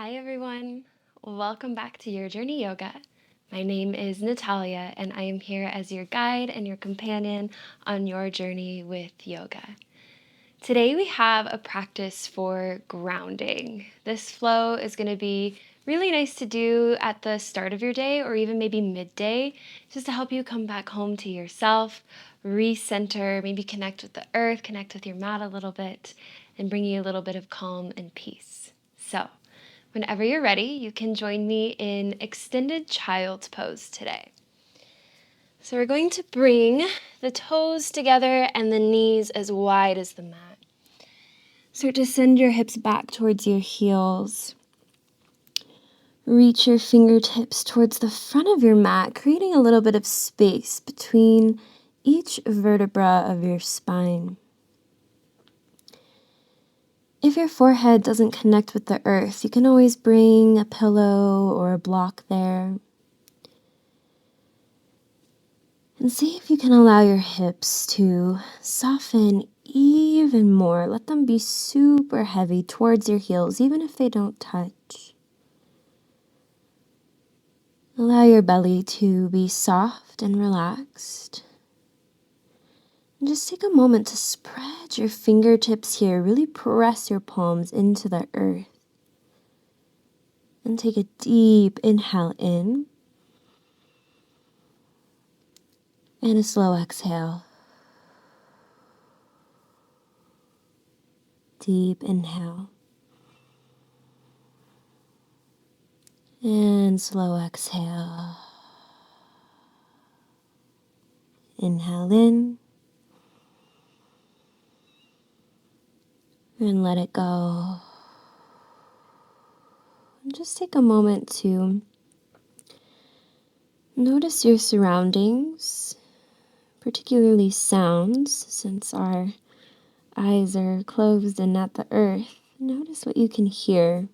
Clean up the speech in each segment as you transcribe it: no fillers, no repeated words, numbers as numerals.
Hi everyone, welcome back to Your Journey Yoga. My name is Natalia and I am here as your guide and your companion on your journey with yoga. Today we have a practice for grounding. This flow is going to be really nice to do at the start of your day or even maybe midday, just to help you come back home to yourself, recenter, maybe connect with the earth, connect with your mat a little bit, and bring you a little bit of calm and peace. So, whenever you're ready, you can join me in extended child's pose today. So we're going to bring the toes together and the knees as wide as the mat. Start to send your hips back towards your heels. Reach your fingertips towards the front of your mat, creating a little bit of space between each vertebra of your spine. If your forehead doesn't connect with the earth, you can always bring a pillow or a block there. And see if you can allow your hips to soften even more. Let them be super heavy towards your heels, even if they don't touch. Allow your belly to be soft and relaxed. And just take a moment to spread your fingertips here. Really press your palms into the earth. And take a deep inhale in. And a slow exhale. Deep inhale. And slow exhale. Inhale in. And let it go. And just take a moment to notice your surroundings, particularly sounds, since our eyes are closed and at the earth. Notice what you can hear.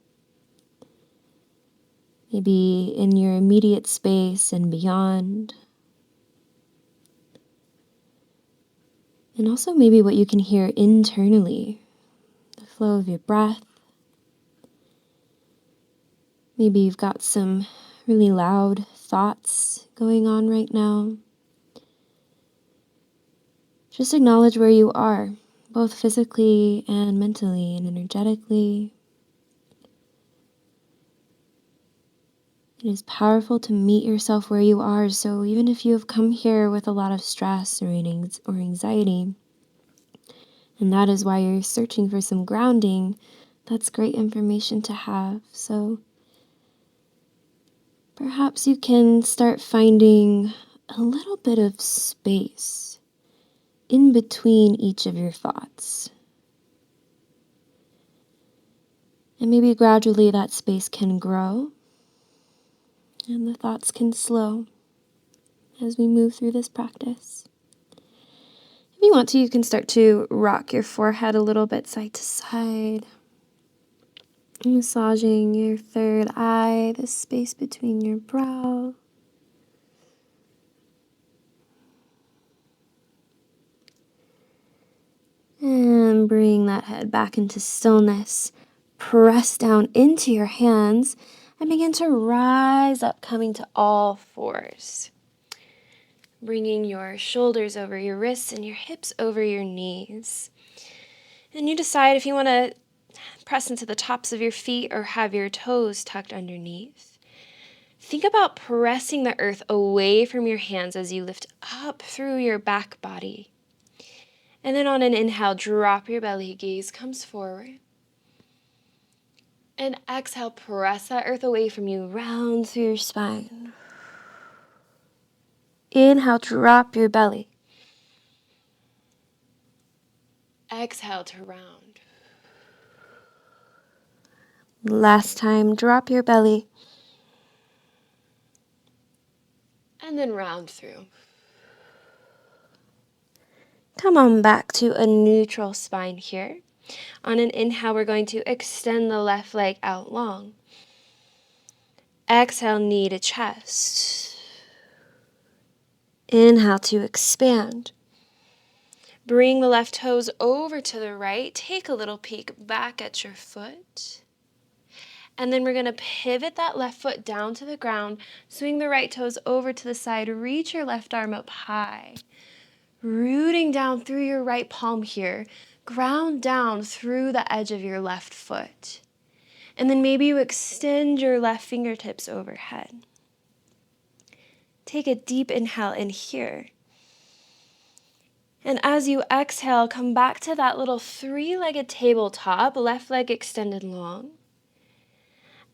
Maybe in your immediate space and beyond. And also maybe what you can hear internally. The flow of your breath. Maybe you've got some really loud thoughts going on right now. Just acknowledge where you are, both physically and mentally and energetically. It is powerful to meet yourself where you are, so even if you have come here with a lot of stress or anxiety, and that is why you're searching for some grounding, that's great information to have. So perhaps you can start finding a little bit of space in between each of your thoughts. And maybe gradually that space can grow and the thoughts can slow as we move through this practice. If you want to, you can start to rock your forehead a little bit side to side, massaging your third eye, the space between your brow. And bring that head back into stillness. Press down into your hands and begin to rise up, coming to all fours. Bringing your shoulders over your wrists and your hips over your knees. And you decide if you want to press into the tops of your feet or have your toes tucked underneath. Think about pressing the earth away from your hands as you lift up through your back body. And then on an inhale, drop your belly, gaze comes forward. And exhale, press that earth away from you, round through your spine. Inhale, drop your belly. Exhale to round. Last time, drop your belly. And then round through. Come on back to a neutral spine here. On an inhale, we're going to extend the left leg out long. Exhale, knee to chest. Inhale to expand. Bring the left toes over to the right. Take a little peek back at your foot. And then we're going to pivot that left foot down to the ground, swing the right toes over to the side, reach your left arm up high, rooting down through your right palm here, ground down through the edge of your left foot. And then maybe you extend your left fingertips overhead. Take a deep inhale in here. And as you exhale, come back to that little three-legged tabletop, left leg extended long.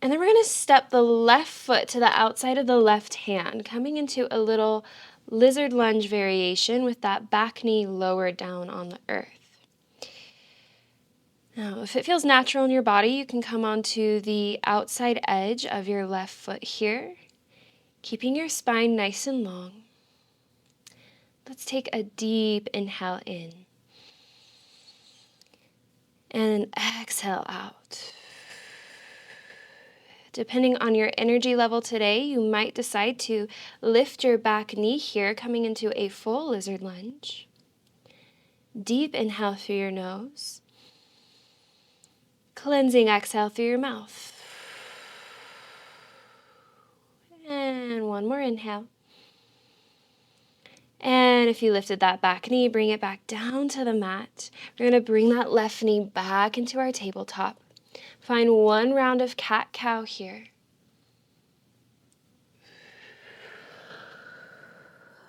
And then we're going to step the left foot to the outside of the left hand, coming into a little lizard lunge variation with that back knee lowered down on the earth. Now, if it feels natural in your body, you can come onto the outside edge of your left foot here, keeping your spine nice and long. Let's take a deep inhale in and exhale out. Depending on your energy level today, you might decide to lift your back knee here, coming into a full lizard lunge. Deep inhale through your nose. Cleansing exhale through your mouth. And one more inhale. And if you lifted that back knee, bring it back down to the mat. We're going to bring that left knee back into our tabletop. Find one round of cat-cow here.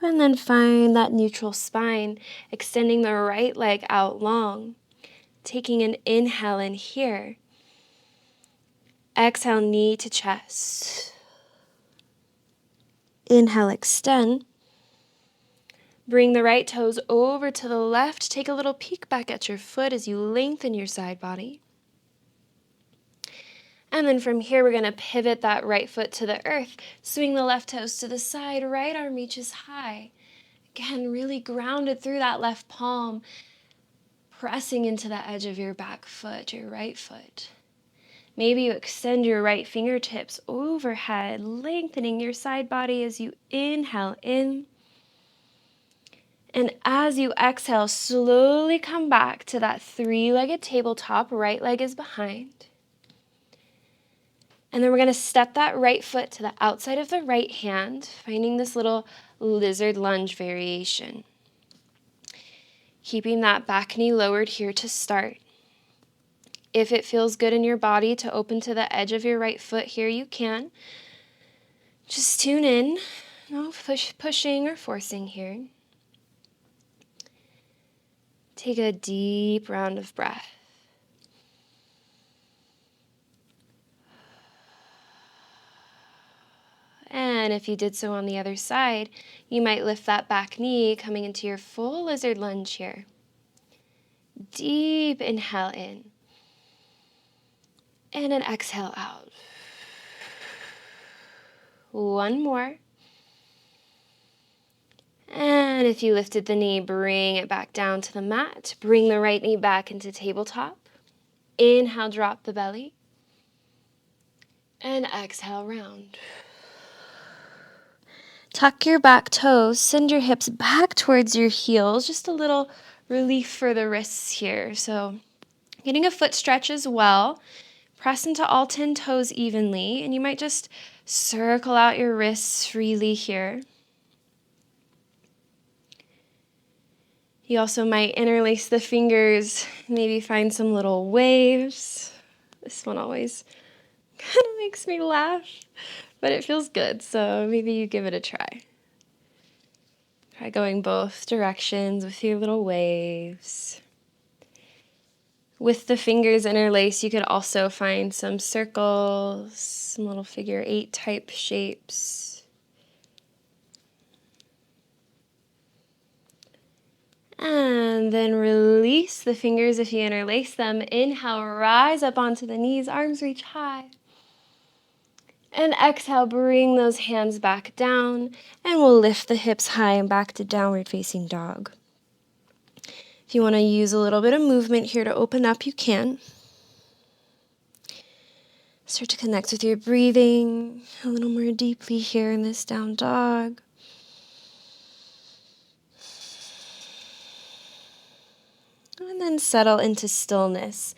And then find that neutral spine, extending the right leg out long. Taking an inhale in here. Exhale, knee to chest. Inhale, extend. Bring the right toes over to the left. Take a little peek back at your foot as you lengthen your side body. And then from here, we're going to pivot that right foot to the earth. Swing the left toes to the side. Right arm reaches high. Again, really grounded through that left palm. Pressing into the edge of your back foot, your right foot. Maybe you extend your right fingertips overhead, lengthening your side body as you inhale in. And as you exhale, slowly come back to that three-legged tabletop. Right leg is behind. And then we're going to step that right foot to the outside of the right hand, finding this little lizard lunge variation. Keeping that back knee lowered here to start. If it feels good in your body to open to the edge of your right foot here, you can. Just tune in. No pushing or forcing here. Take a deep round of breath. And if you did so on the other side, you might lift that back knee, coming into your full lizard lunge here. Deep inhale in. And an exhale out. One more. And if you lifted the knee, bring it back down to the mat. Bring the right knee back into tabletop. Inhale, drop the belly. And exhale, round. Tuck your back toes. Send your hips back towards your heels. Just a little relief for the wrists here. So getting a foot stretch as well. Press into all 10 toes evenly. And you might just circle out your wrists freely here. You also might interlace the fingers, maybe find some little waves. This one always kind of makes me laugh, but it feels good, so maybe you give it a try. Try going both directions with your little waves. With the fingers interlaced, you could also find some circles, some little figure 8 type shapes. And then release the fingers if you interlace them. Inhale, rise up onto the knees, arms reach high. And exhale, bring those hands back down, and we'll lift the hips high and back to downward facing dog. If you want to use a little bit of movement here to open up, you can. Start to connect with your breathing a little more deeply here in this down dog. And then settle into stillness.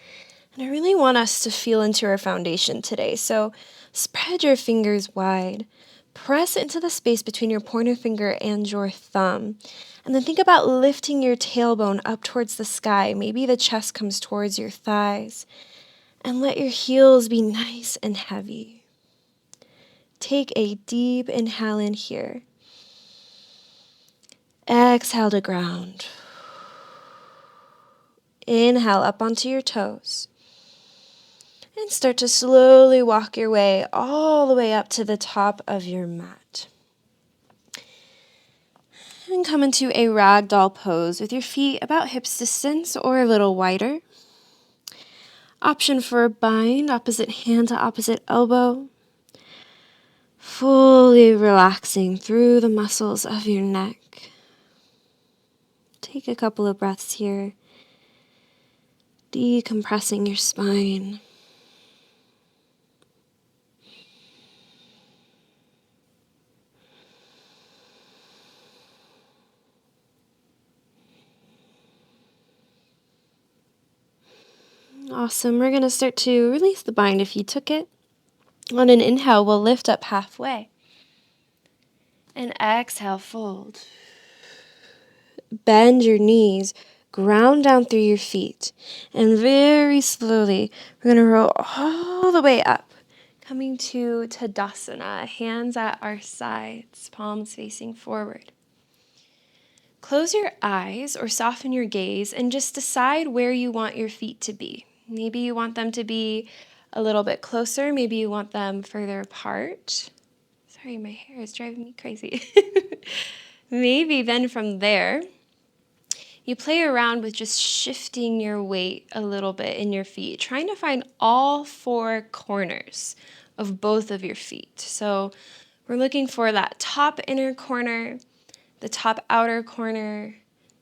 And I really want us to feel into our foundation today. So spread your fingers wide. Press into the space between your pointer finger and your thumb. And then think about lifting your tailbone up towards the sky. Maybe the chest comes towards your thighs. And let your heels be nice and heavy. Take a deep inhale in here. Exhale to ground. Inhale up onto your toes. And start to slowly walk your way all the way up to the top of your mat. And come into a ragdoll pose with your feet about hips distance or a little wider. Option for a bind, opposite hand to opposite elbow. Fully relaxing through the muscles of your neck. Take a couple of breaths here. Decompressing your spine. Awesome. We're going to start to release the bind if you took it. On an inhale, we'll lift up halfway. And exhale, fold. Bend your knees, ground down through your feet. And very slowly, we're going to roll all the way up. Coming to Tadasana, hands at our sides, palms facing forward. Close your eyes or soften your gaze and just decide where you want your feet to be. Maybe you want them to be a little bit closer. Maybe you want them further apart. Sorry, my hair is driving me crazy. Maybe then from there, you play around with just shifting your weight a little bit in your feet, trying to find all four corners of both of your feet. So we're looking for that top inner corner, the top outer corner,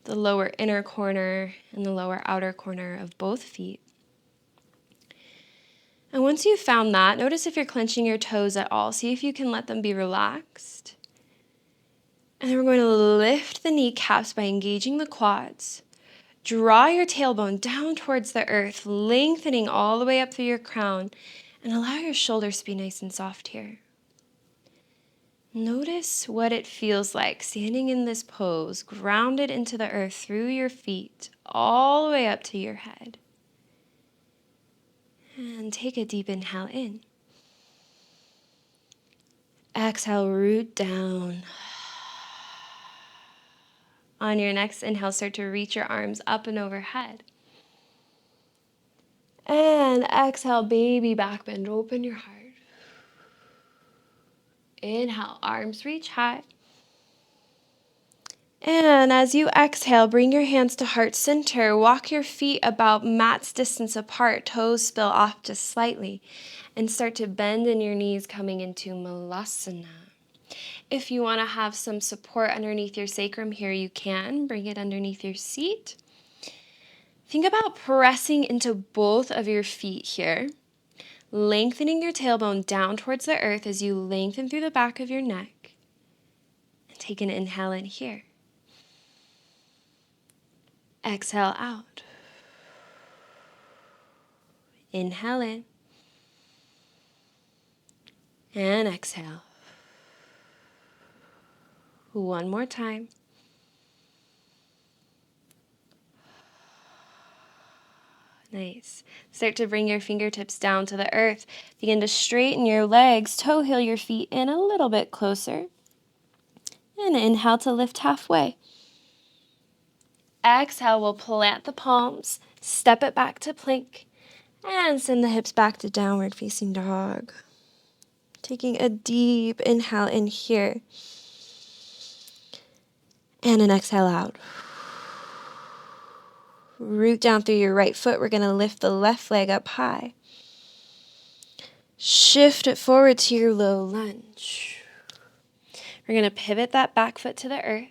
the lower inner corner, and the lower outer corner of both feet. And once you've found that, notice if you're clenching your toes at all. See if you can let them be relaxed. And then we're going to lift the kneecaps by engaging the quads. Draw your tailbone down towards the earth, lengthening all the way up through your crown, and allow your shoulders to be nice and soft here. Notice what it feels like standing in this pose, grounded into the earth through your feet, all the way up to your head. And take a deep inhale in. Exhale, root down. On your next inhale, start to reach your arms up and overhead. And exhale, baby back bend, open your heart. Inhale, arms reach high. And as you exhale, bring your hands to heart center. Walk your feet about mat's distance apart. Toes spill off just slightly. And start to bend in your knees coming into Malasana. If you want to have some support underneath your sacrum here, you can. Bring it underneath your seat. Think about pressing into both of your feet here. Lengthening your tailbone down towards the earth as you lengthen through the back of your neck. And take an inhale in here. Exhale out. Inhale in. And exhale. One more time. Nice. Start to bring your fingertips down to the earth. Begin to straighten your legs. Toe heel your feet in a little bit closer. And inhale to lift halfway. Exhale, we'll plant the palms. Step it back to plank. And send the hips back to downward facing dog. Taking a deep inhale in here. And an exhale out. Root down through your right foot. We're going to lift the left leg up high. Shift it forward to your low lunge. We're going to pivot that back foot to the earth.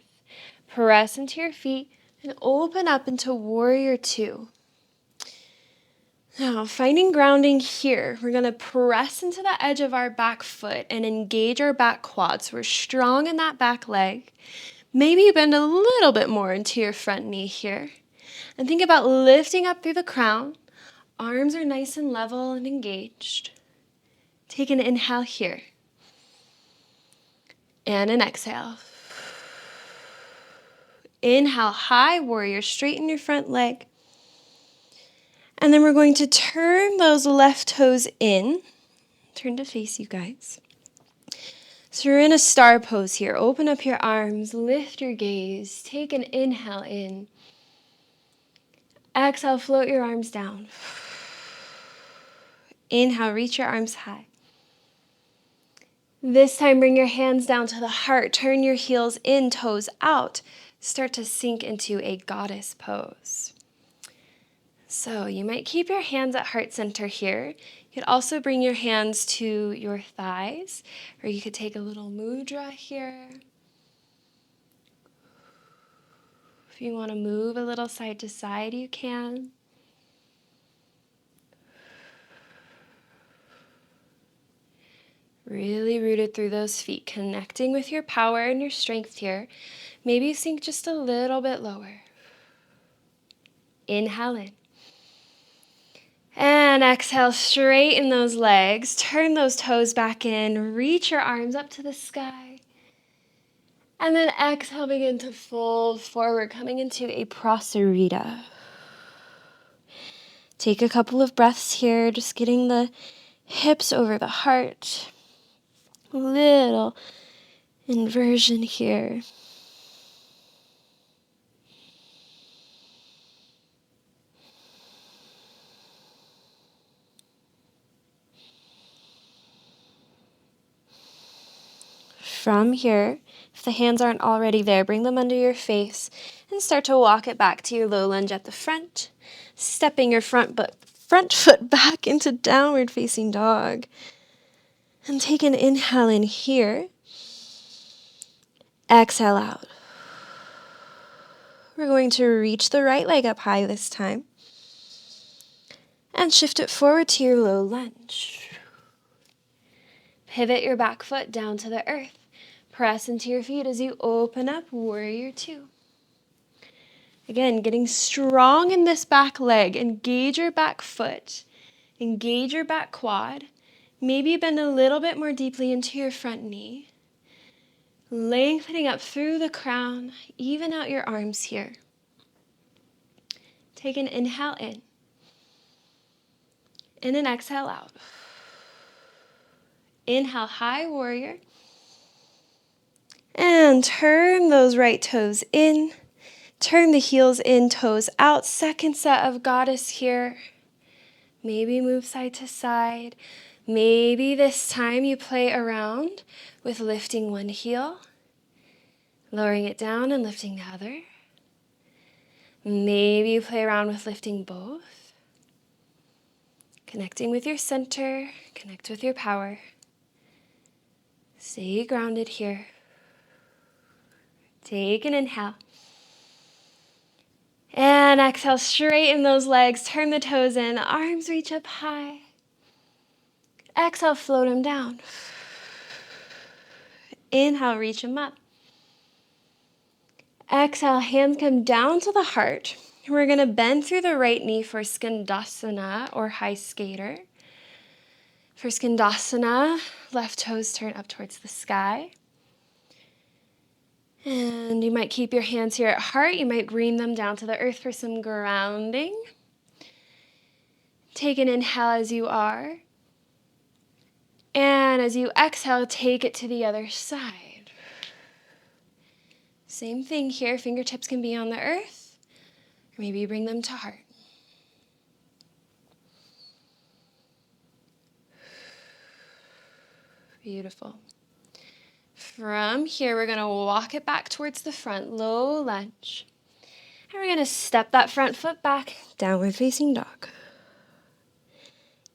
Press into your feet and open up into warrior two. Now, finding grounding here, we're going to press into the edge of our back foot and engage our back quads. We're strong in that back leg. Maybe bend a little bit more into your front knee here. And think about lifting up through the crown, Arms are nice and level and engaged. Take an inhale here. And an exhale. Inhale, high warrior, straighten your front leg. And then we're going to turn those left toes in. Turn to face you guys. So we're in a star pose here. Open up your arms, lift your gaze, take an inhale in. Exhale, float your arms down. Inhale, reach your arms high. This time, bring your hands down to the heart. Turn your heels in, toes out. Start to sink into a goddess pose. So you might keep your hands at heart center here. You could also bring your hands to your thighs, or you could take a little mudra here. If you want to move a little side to side, you can. Really rooted through those feet, connecting with your power and your strength here. Maybe sink just a little bit lower. Inhale in. And exhale, straighten those legs. Turn those toes back in. Reach your arms up to the sky. And then exhale, begin to fold forward, coming into a prasarita. Take a couple of breaths here, just getting the hips over the heart. A little inversion here. From here, if the hands aren't already there, bring them under your face and start to walk it back to your low lunge at the front, stepping your front foot back into downward facing dog. And take an inhale in here. Exhale out. We're going to reach the right leg up high this time and shift it forward to your low lunge. Pivot your back foot down to the earth. Press into your feet as you open up warrior two. Again, getting strong in this back leg. Engage your back foot. Engage your back quad. Maybe bend a little bit more deeply into your front knee. Lengthening up through the crown. Even out your arms here. Take an inhale in. And an exhale out. Inhale, high warrior. And turn those right toes in. Turn the heels in, toes out. Second set of goddess here. Maybe move side to side. Maybe this time you play around with lifting one heel, lowering it down and lifting the other. Maybe you play around with lifting both. Connecting with your center, connect with your power. Stay grounded here. Take an inhale. And exhale, straighten those legs, turn the toes in, arms reach up high. Exhale, float them down. Inhale, reach them up. Exhale, hands come down to the heart. We're going to bend through the right knee for Skandasana or high skater. For Skandasana, left toes turn up towards the sky. And you might keep your hands here at heart. You might bring them down to the earth for some grounding. Take an inhale as you are. And as you exhale, take it to the other side. Same thing here. Fingertips can be on the earth. Or maybe you bring them to heart. Beautiful. From here, we're going to walk it back towards the front, low lunge. And we're going to step that front foot back, downward facing dog.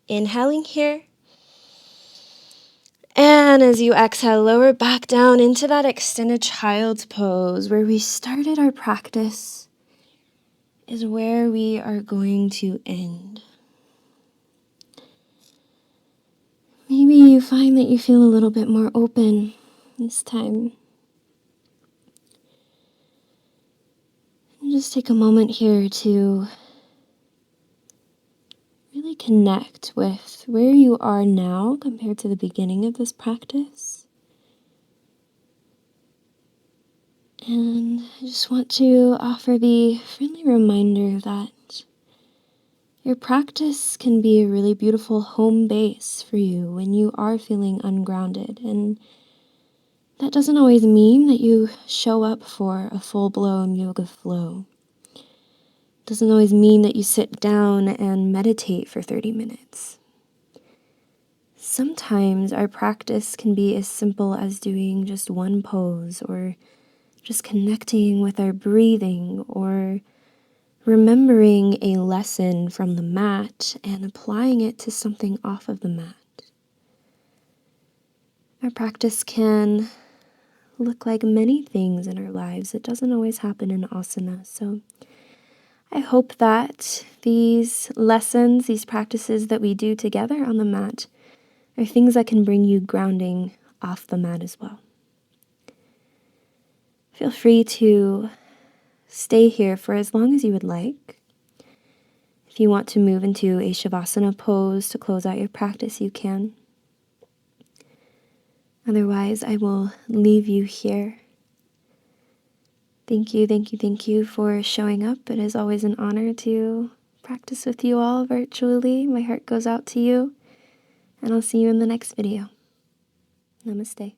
Inhaling here. And as you exhale, lower back down into that extended child's pose where we started our practice is where we are going to end. Maybe you find that you feel a little bit more open this time. And just take a moment here to connect with where you are now compared to the beginning of this practice. And I just want to offer the friendly reminder that your practice can be a really beautiful home base for you when you are feeling ungrounded. And that doesn't always mean that you show up for a full-blown yoga flow. It doesn't always mean that you sit down and meditate for 30 minutes. Sometimes our practice can be as simple as doing just one pose, or just connecting with our breathing, or remembering a lesson from the mat and applying it to something off of the mat. Our practice can look like many things in our lives. It doesn't always happen in asana. So I hope that these lessons, these practices that we do together on the mat, are things that can bring you grounding off the mat as well. Feel free to stay here for as long as you would like. If you want to move into a Shavasana pose to close out your practice, you can. Otherwise, I will leave you here. Thank you for showing up. It is always an honor to practice with you all virtually. My heart goes out to you, and I'll see you in the next video. Namaste.